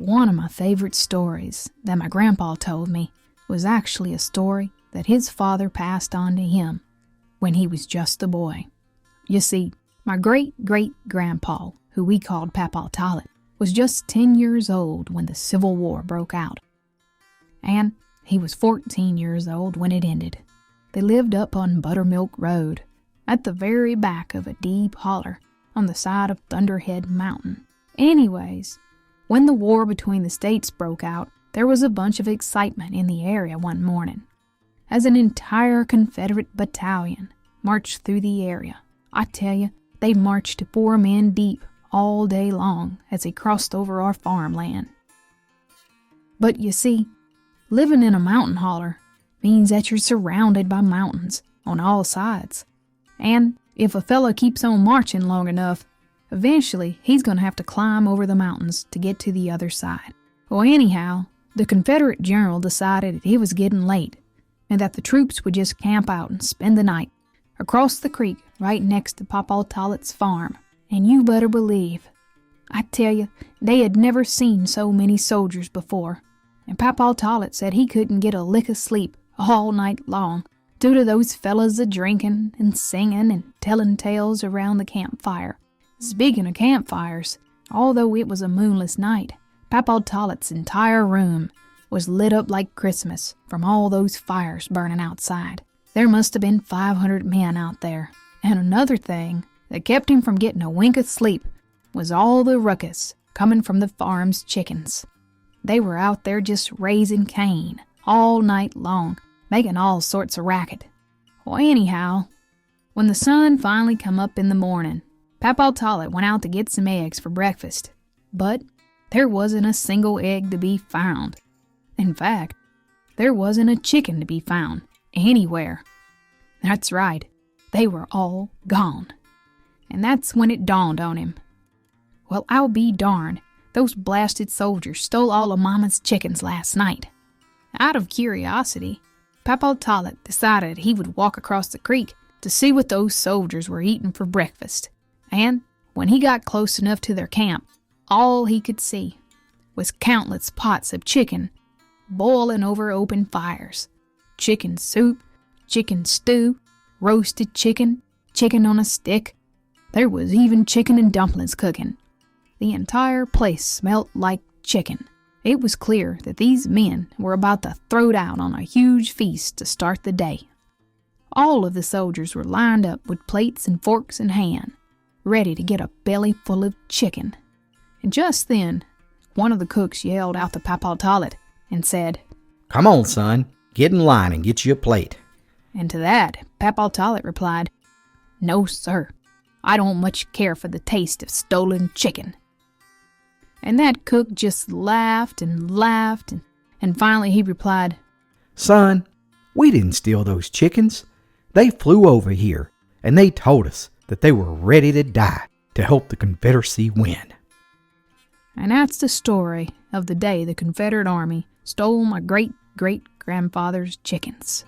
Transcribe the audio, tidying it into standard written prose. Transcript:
One of my favorite stories that my grandpa told me was actually a story that his father passed on to him when he was just a boy. You see, my great-great-grandpa, who we called Papa Tate, was just 10 years old when the Civil War broke out. And he was 14 years old when it ended. They lived up on Buttermilk Road, at the very back of a deep holler on the side of Thunderhead Mountain. Anyways, when the war between the states broke out, there was a bunch of excitement in the area one morning, as an entire Confederate battalion marched through the area. I tell you, they marched 4 men deep all day long as they crossed over our farmland. But you see, living in a mountain holler means that you're surrounded by mountains on all sides. And if a fella keeps on marching long enough, eventually he's going to have to climb over the mountains to get to the other side. Well, anyhow, the Confederate general decided that it was getting late and that the troops would just camp out and spend the night across the creek right next to Papa Tate's farm. And you better believe, I tell you, they had never seen so many soldiers before. And Papa Tate said he couldn't get a lick of sleep all night long due to those fellas a-drinking and singing and telling tales around the campfire. Speaking of campfires, although it was a moonless night, Papa Tate's entire room was lit up like Christmas from all those fires burning outside. There must have been 500 men out there. And another thing that kept him from getting a wink of sleep was all the ruckus coming from the farm's chickens. They were out there just raising Cain all night long, making all sorts of racket. Well, anyhow, when the sun finally come up in the morning, Papa Tate went out to get some eggs for breakfast, but there wasn't a single egg to be found. In fact, there wasn't a chicken to be found anywhere. That's right, they were all gone. And that's when it dawned on him. Well, I'll be darned, those blasted soldiers stole all of Mama's chickens last night. Out of curiosity, Papa Tate decided he would walk across the creek to see what those soldiers were eating for breakfast. And when he got close enough to their camp, all he could see was countless pots of chicken boiling over open fires. Chicken soup, chicken stew, roasted chicken, chicken on a stick. There was even chicken and dumplings cooking. The entire place smelt like chicken. It was clear that these men were about to throw down on a huge feast to start the day. All of the soldiers were lined up with plates and forks in hand, ready to get a belly full of chicken. And just then, one of the cooks yelled out to Papa Tate and said, "Come on, son, get in line and get you a plate." And to that, Papa Tate replied, "No, sir, I don't much care for the taste of stolen chicken." And that cook just laughed and laughed, and finally he replied, "Son, we didn't steal those chickens. They flew over here, and they told us that they were ready to die to help the Confederacy win." And that's the story of the day the Confederate Army stole my great-great-grandfather's chickens.